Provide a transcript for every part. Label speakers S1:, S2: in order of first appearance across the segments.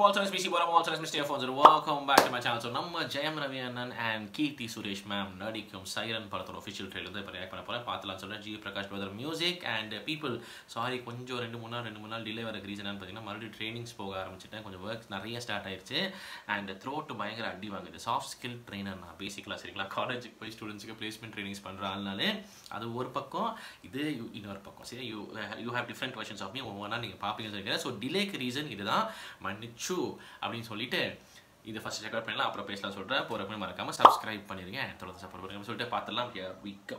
S1: also known as PC Boram, also known as Mr. Earphones, and welcome back to my channel. So, நம்ம ஜெயம் ரவி அண்ணன் and Keerthi Suresh ma'am நடிக்கும் siren படத்தோட official trailer தான் இப்போ react பண்ண போகிறேன். பார்த்துலாம் சொல்கிறேன். G Prakash brother music and people sorry கொஞ்சம் ரெண்டு மூணு நாள் டிலே வரக்கு ரீசன் பார்த்தீங்கன்னா மறுபடியும் ட்ரைனிங்ஸ் போக ஆரம்பிச்சிட்டேன். கொஞ்சம் ஒர்க் நிறைய ஸ்டார்ட் ஆயிடுச்சு அண்ட் த்ரோட் பயங்கர அடி வாங்குது. சாஃப்ட் ஸ்கில் ட்ரெயினர் நான் பேசிக்கலாக சரிங்களா காலேஜுக்கு போய் ஸ்டூடெண்ட்ஸுக்கு பிளேஸ்மெண்ட் ட்ரைனிங்ஸ் பண்ணுற ஆள்னாலே அது ஒரு பக்கம், இது இன்னொரு பக்கம். சரி, you have different versions of me ஒவ்வொன்றா நீங்கள் பார்ப்பீங்கன்னு சொல்லிக்கிறேன். ஸோ டிலேக்கு ரீசன் இதுதான், மன்னிச்சு அப்படின்னு சொல்லிட்டு இது ஃபர்ஸ்ட் செக் அவுட் பண்ணலாம், அப்புறம் பேசலாம் சொல்கிறேன். போகிறப்ப மறக்காமல் சப்ஸ்கிரைப் பண்ணிடுங்க, தொடர்ந்து சப்போர்ட் பண்ணுங்க சொல்லிட்டு பார்த்துடலாம். Here we go.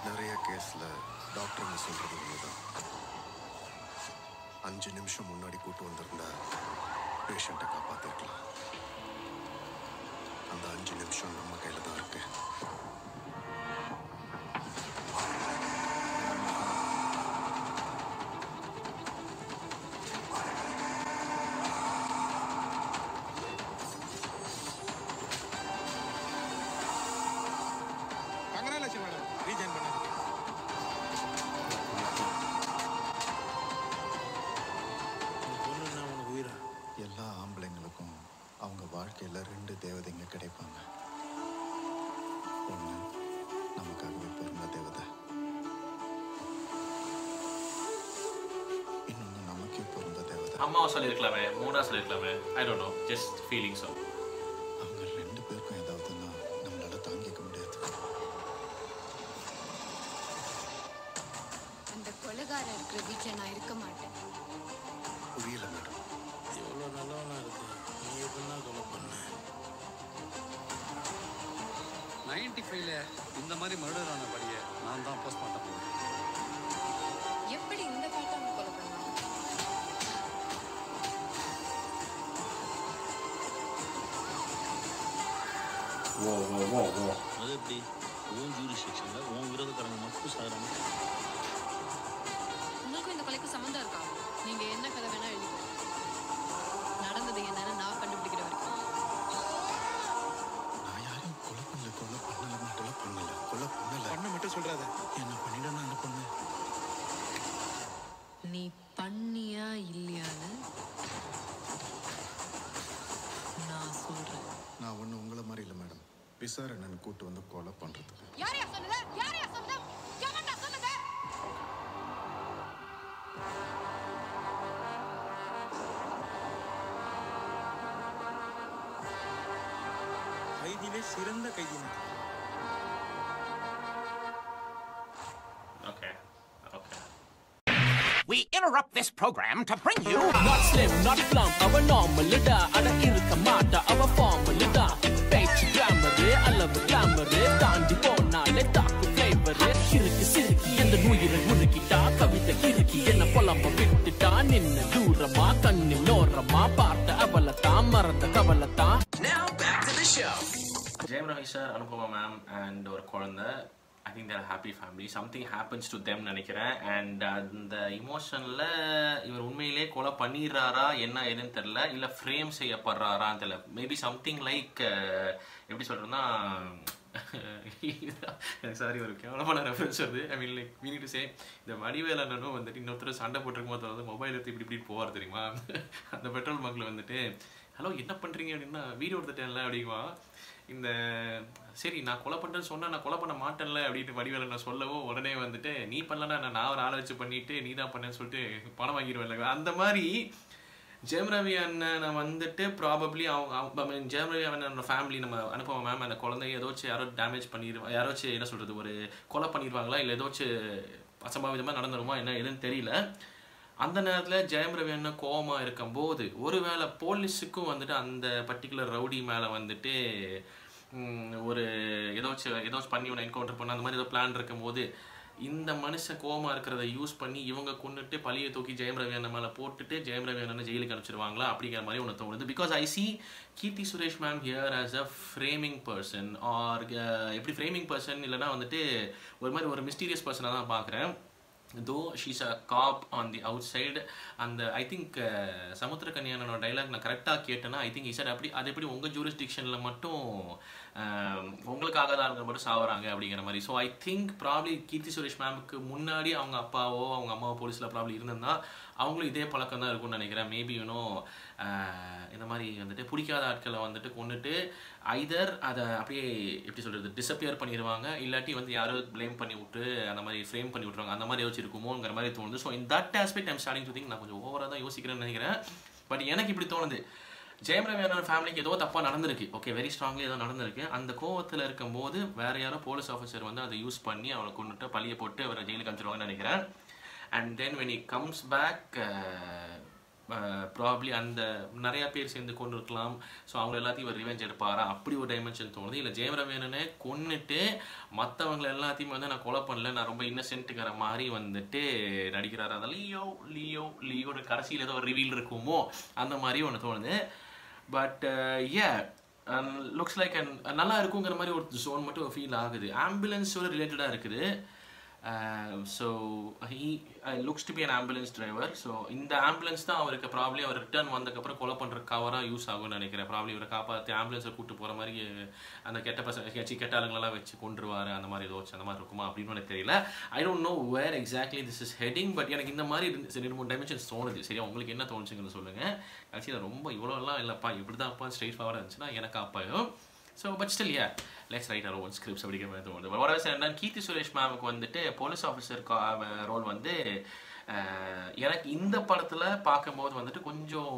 S2: நிறைய கேஸில் டாக்டருங்க சொல்கிறது ஒன்றுதான், 5 நிமிஷம் முன்னாடி கூட்டு வந்திருந்தா பேஷண்ட்டை காப்பாற்றிருக்கலாம். அந்த 5 நிமிஷம் நம்ம கையில் தான் இருக்கு. எல்லா ஆம்பளைங்களுக்கும் அவங்க வாழ்க்கையில் 2 தேவதைங்க கிடைப்பாங்க. ஒன்று நமக்காகவே பிறந்த தேவதை, இன்னொன்று நமக்கே பிறந்த தேவதை.
S1: அம்மாவை சொல்லியிருக்கலாமே, மூணா சொல்லியிருக்கலாமே, I don't know, just feeling. So
S2: அவங்க 2 பேருக்கும் ஏதாவதுன்னா நம்மளால தாங்கிக்க முடியாது.
S3: அந்த கொலைகாரன் இருக்கிற வீட்டில் நான் இருக்க மாட்டேன்.
S2: புரியல மேடம்.
S4: எவ்வளோ நல்லவனா இருக்கு, நீ எப்படின்னா கொலை பண்ண?
S5: 95ல இந்த மாதிரி மர்டர் ஆன படியை நான் தான் போஸ்ட்மார்ட்டம் போடுறேன்.
S3: எப்படி இந்த காலத்தை அவங்க கொலை பண்ணாங்க?
S4: அது எப்படி உன் ஜூரிஸ்டிக்ஷனில் உன் விரோதக்காரங்க மட்டும் சாகுறாங்க?
S3: உங்களுக்கும் இந்த கொலைக்கும் சம்மந்தம் இருக்கா? நீங்க என்ன கதை வேணா எழுதிக்கோ, நடந்தது என்னன்னு நான் கண்டுபிடிக்கிற வரைக்கும்.
S2: நான் யாரையும் கொலை பண்ணல.
S4: பண்ண மட்டும் சொல்றாத.
S2: என்ன பண்ணிடணும் அந்த பொண்ணு?
S3: நீ பண்ணியா இல்லையான்னு நான் சொல்றேன்.
S2: நான் ஒன்றும் உங்களை மாதிரி இல்லை மேடம். விசாரணைன்னு கூட்டு வந்து கொலை பண்ணுறதுக்கு.
S3: யாரையா சொல்லுங்க? யாரையா சொல்லுங்க? எவன்டா சொல்லுங்க?
S4: கைதிலே சிறந்த கைதினா.
S1: Okay okay.
S6: We interrupt this program to bring you
S7: Not slim, not plump, our normal da ada irka mata our formal da page glamour alavu glamour தாண்டி போனாலே தாக்கு flavor சிறுக்கி அந்த நூயிரை உருக்கிட்டா கவிதை கிறுக்கி என்ன பொலம்ப விட்டுட்டா நின்ன தூரமா கண்ணில் ஓரமா பார்த்த அவளத்தான் மறந்த கவலத்தான்.
S6: now back to the show.
S1: Jayam Ravi sir, Anupama ma'am and ஒரு குழந்தை. I think they're happy family. Something happens to them நினைக்கிறேன். அண்ட் அந்த இமோஷனில் இவர் உண்மையிலே கொலை பண்ணிடுறாரா என்ன ஏதுன்னு தெரில, இல்லை ஃப்ரேம் செய்யப்படுறாரான்னு தெரில. மேபி சம்திங் லைக் எப்படி சொல்கிறேன்னா, எனக்கு சாரி ஒரு கேவலமான ரெஃபரன்ஸ் வருது. I mean like meaning to say, இந்த வடிவேலனும் வந்துட்டு இன்னொருத்தர் சண்டை போட்டிருக்கும் போது வந்து மொபைல் எடுத்து இப்படி போவார் தெரியுமா, அந்த பெட்ரோல் பங்கில் வந்துட்டு ஹலோ என்ன பண்ணுறீங்க அப்படின்னா வீடியோ எடுத்துட்டேன்ல அப்படிங்குவா. இந்த சரி நான் கொலை பண்ணுறேன்னு சொன்னால் நான் கொலை பண்ண மாட்டேன்ல அப்படின்ட்டு வடிவேலை நான் சொல்லவும் உடனே வந்துட்டு நீ பண்ணலன்னா நான் ஒரு ஆளை வச்சு பண்ணிட்டு நீ தான் பண்ணேன்னு சொல்லிட்டு பணம் வாங்கிடுவேன். அந்த மாதிரி ஜெயம் ரவி அண்ணனை வந்துட்டு ப்ராபப்ளி அவங்க ஜெயம் ரவி அண்ணனோட ஃபேமிலி நம்ம அனுப்பமா மேம் அந்த குழந்தைய ஏதாச்சும் யாரோ டேமேஜ் பண்ணிடுவா, யாராச்சும் என்ன சொல்கிறது ஒரு கொலை பண்ணிடுவாங்களா, இல்லை ஏதாச்சும் அசம்பாவிதமாக நடந்துருமா என்ன எதுன்னு தெரியல. அந்த நேரத்தில் ஜெயம் ரவி அண்ணன் கோவமாக இருக்கும்போது ஒருவேளை போலீஸுக்கும் வந்துட்டு அந்த பர்டிகுலர் ரவுடி மேலே வந்துட்டு ஒரு ஏதாச்சும் பண்ணி ஒன்று என்கவுண்டர் பண்ண அந்த மாதிரி ஏதோ பிளான் இருக்கும் போது இந்த மனுஷன் கோவமாக இருக்கிறத யூஸ் பண்ணி இவங்க கொண்டுட்டு பழியை தூக்கி ஜெயம் ரவி அண்ணன் மேலே போட்டுட்டு ஜெயம் ரவி அண்ணனை ஜெயிலுக்கு அனுப்பிச்சிருவாங்களா அப்படிங்கிற மாதிரி ஒன்று தோணுது. Because I see Keerthy Suresh ma'am here as a framing person or எப்படி ஃப்ரேமிங் பர்சன் இல்லைனா வந்துட்டு ஒரு மாதிரி ஒரு மிஸ்டீரியஸ் பர்சனாக தான் பார்க்குறேன். though she's a cop on the outside, and I think சமுத்திரக்கன்யானோட டைலாக் நான் கரெக்டாக கேட்டேன்னா ஐ திங்க் சார் அப்படி அது எப்படி உங்கள் ஜூரிஸ்டிக்ஷனில் மட்டும் உங்களுக்காக தான் அவங்க மட்டும் சாவறாங்க அப்படிங்கிற மாதிரி. So I think probably Keerthy Suresh மேமுக்கு முன்னாடி அவங்க அப்பாவோ அவங்க அம்மாவோ போலீஸில் ப்ராப்ளி இருந்திருந்தா அவங்களும் இதே பழக்கம் தான் இருக்கும்னு நினைக்கிறேன். மேபி இந்த மாதிரி வந்துட்டு பிடிக்காத ஆட்களை வந்துட்டு கொண்டுட்டு ஐதர் அதை அப்படியே எப்படி சொல்கிறது டிஸப்பியர் பண்ணிடுவாங்க, இல்லாட்டி வந்து யாரோ ப்ளேம் பண்ணி விட்டு அந்த மாதிரி ஃப்ரேம் பண்ணி விட்ருவாங்க. அந்த மாதிரி யோசிச்சு இருக்குமோங்கிற மாதிரி தோணுது. So in that aspect I'm starting to think நான் கொஞ்சம் ஓவராக தான் யோசிக்கிறேன்னு நினைக்கிறேன். பட் எனக்கு இப்படி தோணுது, ஜெயம் ரவியோட ஃபேமிலிக்கு ஏதோ தப்பாக நடந்திருக்கு, ஓகே வெரி ஸ்ட்ராங்லி ஏதோ நடந்திருக்கு. அந்த கோவத்தில் இருக்கும் போது வேறு யாரோ போலீஸ் ஆஃபீஸர் வந்து அதை யூஸ் பண்ணி அவனை கொண்டுட்டு பழியை போட்டு அவரை ஜெயிலுக்கு அனுப்பிச்சிருவாங்கன்னு நினைக்கிறேன். And then when he comes back probably அந்த நிறையா பேர் சேர்ந்து கொண்டு இருக்கலாம். ஸோ அவங்க எல்லாத்தையும் ஒரு ரிவெஞ்ச் எடுப்பாரா அப்படி ஒரு டைமென்ஷன் தோணுது. இல்லை ஜெயம் ரவியனே கொன்னுட்டு மற்றவங்களை எல்லாத்தையுமே வந்து நான் கொலை பண்ணல, நான் ரொம்ப இன்னசென்ட்டுங்கிற மாதிரி வந்துட்டு நடிக்கிறாரு. அதில் லியோட கடைசியில் ஏதோ ஒரு ரிவீல் இருக்குமோ அந்த மாதிரி ஒன்று தோணுது. பட் லுக்ஸ் லைக் நல்லா இருக்குங்கிற மாதிரி ஒரு ஜோன் மட்டும் ஃபீல் ஆகுது. ஆம்புலன்ஸோட ரிலேட்டடாக இருக்குது. So he looks to be an ambulance driver. So இந்த ஆம்புலன்ஸ் தான் அவருக்கு ப்ராப்ளி அவர் ரிட்டர்ன் வந்ததுக்கப்புறம் கொலை பண்ணுற கவராக யூஸ் ஆகும்னு நினைக்கிறேன். ப்ராப்ளி இவரை காப்பாற்றி ஆம்புலன்ஸை கூப்பிட்டு போகிற மாதிரி அந்த கெட்ட ஆளுங்களெல்லாம் வச்சு கொண்டுருவார் அந்த மாதிரி ஏதோ வச்சு அந்த மாதிரி இருக்குமா அப்படின்னு எனக்கு தெரியல. I don't know where exactly this is heading. But எனக்கு இந்த மாதிரி 2-3 டைமென்ஷன்ஸ் தோணுது. சரியா உங்களுக்கு என்ன தோணுச்சுங்கன்னு சொல்லுங்கள். ஆக்சுவலி ரொம்ப இவ்வளோலாம் இல்லைப்பா இப்படி தான் அப்பா ஸ்ட்ரெயிட் ஃபார்வர்டாக இருந்துச்சுன்னா எனக்கு அப்பாயும். So but still yeah, let's write our own scripts அப்படிங்கிற மாதிரி தோணுது. But what I was saying, Keerthy Suresh மேமுக்கு வந்துட்டு போலீஸ் ஆஃபீஸர் ரோல் வந்து எனக்கு இந்த படத்தில் பார்க்கும்போது வந்துட்டு கொஞ்சம்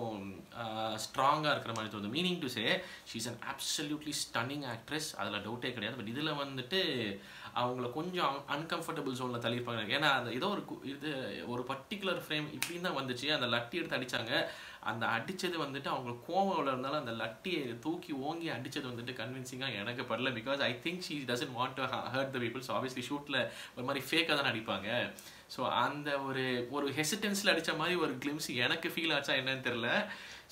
S1: ஸ்ட்ராங்காக இருக்கிற மாதிரி தோணுது. Meaning to say she's an absolutely stunning actress, அதில் டவுட்டே கிடையாது. பட் இதில் வந்துட்டு அவங்கள கொஞ்சம் அன்கம்ஃபர்டபுள் ஜோனில் தள்ளியிருப்பாங்க. ஏன்னா அந்த ஏதோ ஒரு பர்டிகுலர் ஃப்ரேம் இப்படின்னு தான் வந்துச்சு. அந்த லட்டி எடுத்து அடித்தாங்க. அந்த அடித்தது வந்துட்டு அவங்களுக்கு கோவம் இருந்தாலும் அந்த லட்டியை தூக்கி ஓங்கி அடித்தது வந்துட்டு கன்வின்சிங்காக எனக்கு படல. Because I think she doesn't want to hurt the people. So obviously ஷூட்டில் ஒரு மாதிரி ஃபேக்காக தான் அடிப்பாங்க. ஸோ அந்த ஒரு ஹெசிடென்ஸில் அடித்த மாதிரி ஒரு கிளிம்ஸ் எனக்கு ஃபீல் ஆச்சா என்னன்னு தெரில.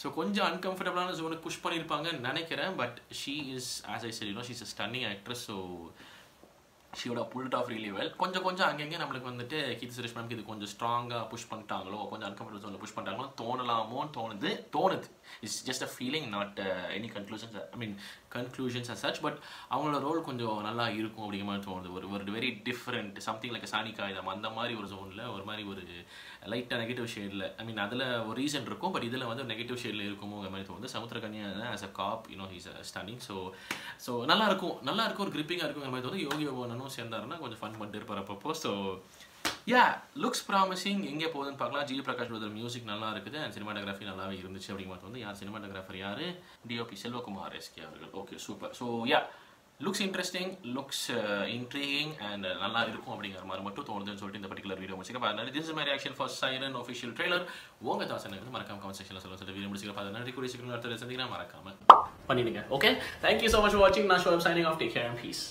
S1: ஸோ கொஞ்சம் அன்கம்ஃபர்டபுளான ஜோனுக்கு புஷ் பண்ணியிருப்பாங்கன்னு நினைக்கிறேன். But she is as I set you know she is a stunning actress. So she would have pulled it off really well. கொஞ்சம் அங்கங்கே நம்மளுக்கு வந்துட்டு கீர்த்தி சுரேஷ் மேம்க்கு இது கொஞ்சம் ஸ்ட்ராங்காக புஷ் பண்ணிட்டாங்களோ, கொஞ்சம் அன்கம்ஃபர்டபுள் ஜோனில் புஷ் பண்ணிட்டாங்களோ தோணலாமோன்னு தோணுது. It's just a feeling, not any conclusions as such. But அவங்களோட ரோல் கொஞ்சம் நல்லா இருக்கும் அப்படிங்கிற மாதிரி தோணுது. ஒரு வெரி டிஃப்ரெண்ட் சம்திங் லைக் சானிகா இதம் அந்த மாதிரி ஒரு ஜோனில் ஒரு மாதிரி ஒரு லைட்டாக நெகட்டிவ் ஷேடில் அதில் ஒரு ரீசன் இருக்கும். பட் இதில் வந்து நெகட்டிவ் ஷேடில் இருக்குமோங்கிற மாதிரி தோணுது. Samuthirakani as a cop he's stunning. So நல்லா இருக்கும் ஒரு கிரிப்பிங்காக இருக்குங்கிற மாதிரி தோணுது. யோகி ஓவனும் சேர்ந்தாருன்னா கொஞ்சம் ஃபன் பண்ணிட்டு இருப்பார் அப்பப்போ. So looks promising. எங்கே போகுதுன்னு பார்க்கலாம். ஜி பிரகாஷ் பிரதர் மியூசிக் நல்லா இருக்குது அண்ட் சினிமாட்டோகிராஃபி நல்லாவே இருந்துச்சு அப்படிங்கிறது வந்து யார் சினிமாட்டோகிராஃபர் யார் டிஓபி செல்வகுமார் எஸ்கே அவர்கள். Okay super. So looks interesting, looks intriguing and நல்லா இருக்கும் அப்படிங்கிற மாதிரி மட்டும் தோணுதுன்னு சொல்லிட்டு இந்த பர்டிகுலர் வீடியோ முடிச்சுக்க. அதனால this is my reaction for Siren official trailer. உங்கள் தாஸ் எனக்கு மறக்காம கமெண்ட் செக்ஷனில் சொல்ல வீடியோ முடிச்சுக்க. அதனால கூடிய சீக்கிரம் அடுத்த சந்திங்கன்னா மறக்காம பண்ணிடுங்க. Okay, thank you so much for வாட்சிங். நான் show signing off. Take care and piece.